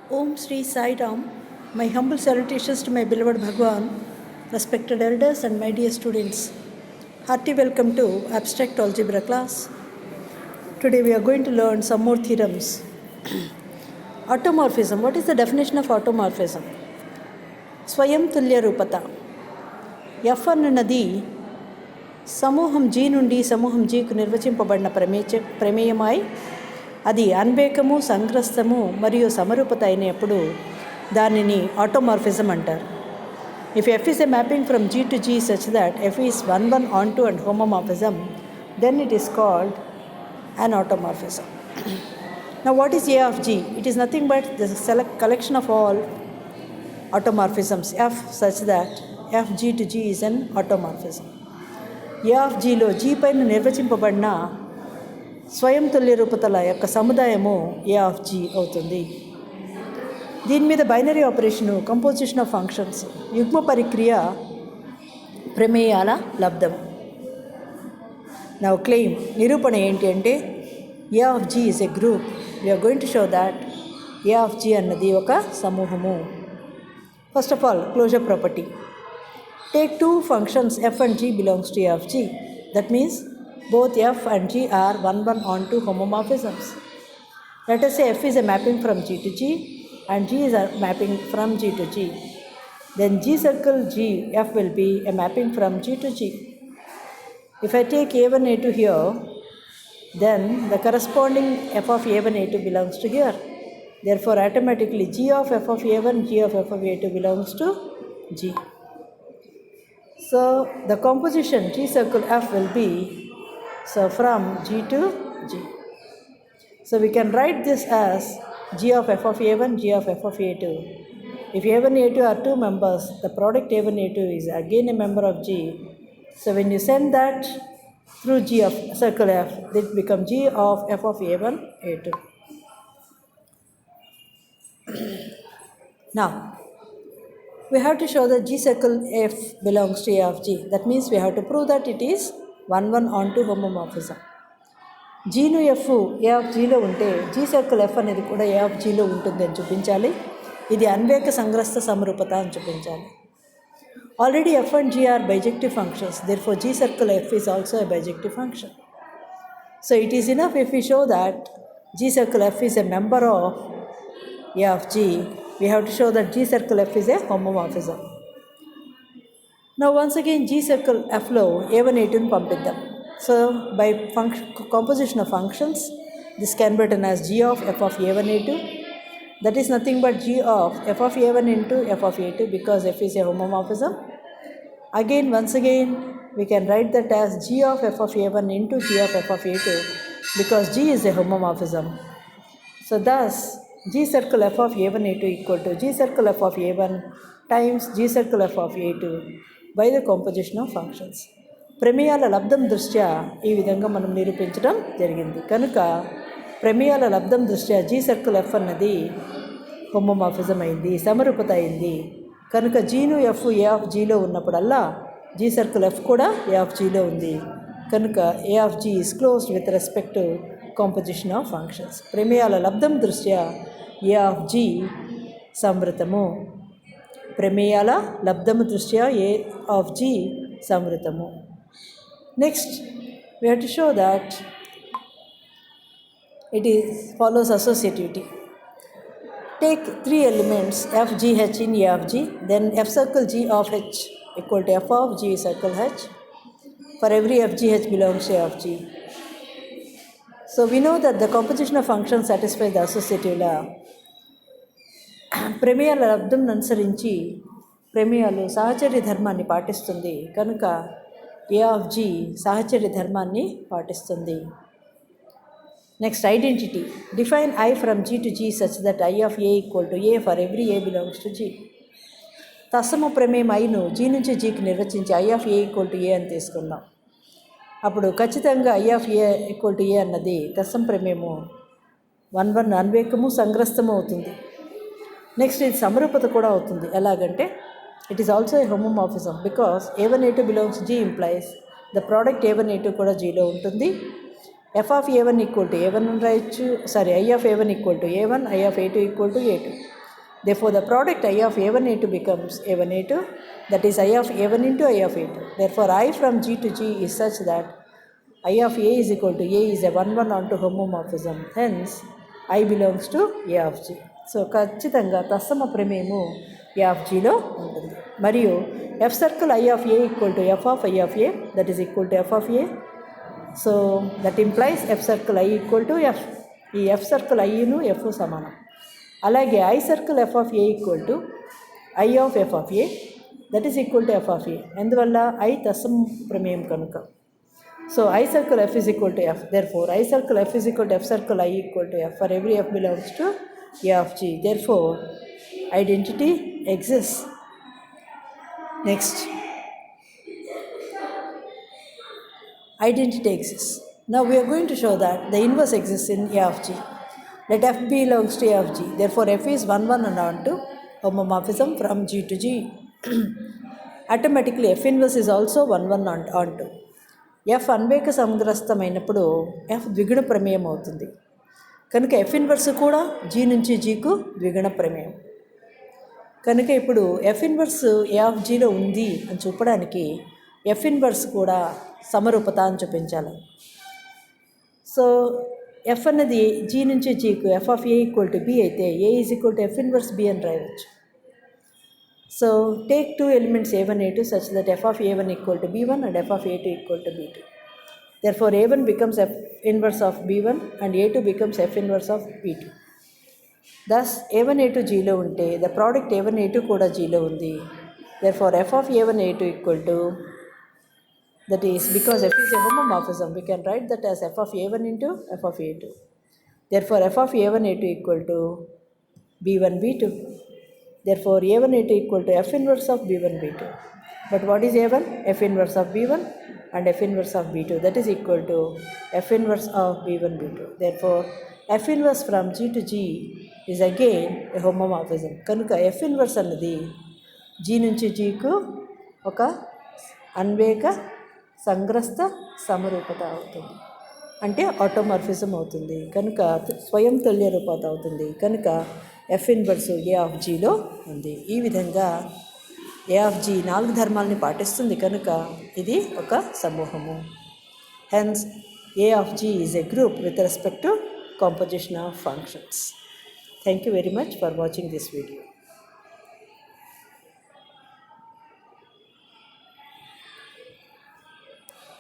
Om Sri Sai Ram. My humble salutations to my beloved Bhagwan, respected elders and my dear students. Hearty welcome to Abstract Algebra class. Today we are going to learn some more theorems. Automorphism. What is the definition of automorphism? Swayam Tulya Rupata. F అన్నది సమూహం G నుండి సమూహం జీకు నిర్వచింపబడిన ప్రమేయమై అది అన్వేకము సంగ్రస్తము మరియు సమరూపత అయినప్పుడు దానిని automorphism అంటారు. If F is a mapping from G to G such that F is one onto and homomorphism, then it is called an automorphism. Now what is A of G? It is nothing but the collection of all automorphisms F such that F G to G is an automorphism. A of G లో G పైన నిర్వచింపబడిన స్వయం తుల్య రూపతల యొక్క సముదాయము A of G అవుతుంది. దీని మీద binary operation, composition of functions, యుగ్మ పరిక్రియ, ప్రమేయాల లబ్ధము. Now claim, నిరూపణ ఏంటి అంటే A of G is a group. We are going to show that A of G అన్నది ఒక సమూహము. First of all, closure property. Take two functions f and g belongs to A of G. That means both f and g are one onto homomorphisms. Let us say f is a mapping from G to G and G is a mapping from G to G. Then G circle G f will be a mapping from G to G. If I take A1, A2 here, then the corresponding f of A1, A2 belongs to here. Therefore, automatically G of f of A1, G of f of A2 belongs to G. So, the composition G circle f will be from G to G. So, we can write this as G of f of A1, G of f of A2. If A1, A2 are two members, the product A1, A2 is again a member of G. So when you send that through G of circle F, it becomes G of f of A1, A2. Now, we have to show that G circle F belongs to A of G. That means we have to prove that it is one onto homomorphism. G nu F A of G లో ఉంటే G circle F అనేది కూడా A of G లో ఉంటుంది అని చూపించాలి. ఇది అన్వేక సంగ్రస్త సమరూపత అని చూపించాలి. Already f and g are bijective functions, therefore G circle F is also a bijective function. So it is enough if we show that G circle F is a member of A of G. We have to show that G circle F is a homomorphism. Now once again G circle F లో A1, A2 ని పంపిద్దాం. So by composition of functions, this can be written as G of f of A1, A2. That is nothing but G of f of A1 into f of A2 because f is a homomorphism. Again, once again, we can write that as G of f of A1 into G of f of A2 because G is a homomorphism. So thus, G circle f of A1, A2 equal to G circle f of A1 times G circle f of A2 by the composition of functions. ప్రమేయాల లబ్ధం దృష్ట్యా ఈ విధంగా మనం నిరూపించడం జరిగింది. కనుక ప్రమేయాల లబ్ధం దృష్ట్యా G సర్కిల్ F అన్నది హోమోమార్ఫిజం అయింది, సమరూపత అయింది. కనుక జీను F A ఆఫ్ Gలో ఉన్నప్పుడల్లా G సర్కిల్ F కూడా A ఆఫ్ Gలో ఉంది. కనుక A of G is closed with respect to composition of functions. ప్రమేయాల లబ్ధం దృష్ట్యా A ఆఫ్ G సంవృతము. ప్రమేయాల లబ్ధము దృష్ట్యా A ఆఫ్ G సంవృతము. Next, we have to show that it follows associativity. Take three elements f, g, h in A of G, then f circle G of h equal to f of G circle h. For every f, g, h belongs to A of G. So we know that the composition of functions satisfies the associative law. ప్రమేయాల లబ్ధం అనుసరించి ప్రమేయాలు సహచర్య ధర్మాన్ని పాటిస్తుంది. కనుక A of G సహచర్య ధర్మాన్ని పాటిస్తుంది. Next, identity. Define I from G to G such that I of A equal to A for every A belongs to G. తత్సమ ప్రమేయం ఐను G నుంచి Gకి నిర్వచించి I of A equal to A అని తీసుకుందాం. అప్పుడు ఖచ్చితంగా I of A equal to A అన్నది తత్సమ ప్రమేయము అన్వేకము సంగ్రస్తము అవుతుంది. Next ఇది సమరూపత కూడా అవుతుంది. ఎలాగంటే it is also a homomorphism because A1, A2 belongs to G implies the product A1, A2 కూడా Gలో ఉంటుంది. f of A1 equal to A1 అని రాయొచ్చు. I of A1 equal to A1, I of A2 equal to A2. Therefore, the product I of A1A2 becomes A1A2, that is I of A1 into I of A2. Therefore, I from G to G is such that I of A is equal to A is a 1-1 onto homomorphism. Hence, I belongs to A of G. So ఖచ్చితంగా తత్సమ ప్రమేయము A of Gలో ఉంటుంది. మరియు F circle I of A equal to F of I of A, that is equal to F of A. So that implies F circle I equal to F. ఈ F circle Iను F సమానం. అలాగే I circle F of A equal to I of F of A, that is equal to F of A. ఎందువల్ల I తత్సమ ప్రమేయం కనుక. So I circle F is equal to F. Therefore, I circle F is equal to F circle I equal to F for every F belongs to A of G. Therefore, identity exists. Next, identity exists. Now we are going to show that the inverse exists in A of G. Let F belongs to A of G. Therefore, F is 1-1 and onto homomorphism from G to G. Automatically, F inverse is also 1-1 onto. F అన్వేక సంగ్రస్తమైనప్పుడు F ద్విగుణ ప్రమేయం అవుతుంది. కనుక F inverse కూడా G నుంచి Gకు ద్విగుణ ప్రమేయం. కనుక ఇప్పుడు F inverse A of Gలో ఉంది అని చూపడానికి F ఇన్వర్స్ కూడా సమరూపత అని చూపించాలి. సో F అన్నది G నుంచి Gకు F of A equal to B అయితే A is equal to F inverse B అని రాయవచ్చు. So take two elements A1, A2 such that F of A1 equal to B1 and F of A2 equal to B2. Therefore, A1 becomes F inverse of B1 and A2 becomes F inverse of B2. Thus, A1, A2 Gలో ఉంటే the product A1, A2 కూడా Gలో ఉంది. Therefore, F of A1, A2 equal to, that is because F is a homomorphism, we can write that as F of A1 into F of A2. Therefore, F of A1, A2 equal to B1, B2. Therefore, A1, A2 equal to F inverse of B1, B2. But what is A1? F inverse of B1 and F inverse of B2. That is equal to F inverse of B1, B2. Therefore, F inverse from G to G is again a homomorphism. కనుక F inverse అన్నది G నుంచి Gకు ఒక అన్వేక సంగ్రస్త సమరూపత అవుతుంది. అంటే ఆటోమార్ఫిజం అవుతుంది. కనుక స్వయం తుల్య రూపత అవుతుంది. కనుక F ఇన్వర్స్ A ఆఫ్ Gలో ఉంది. ఈ విధంగా A ఆఫ్ G 4 ధర్మాలని పాటిస్తుంది కనుక ఇది ఒక సమూహము. Hence A of G is a group with respect to composition of functions. Thank you very much for watching this video.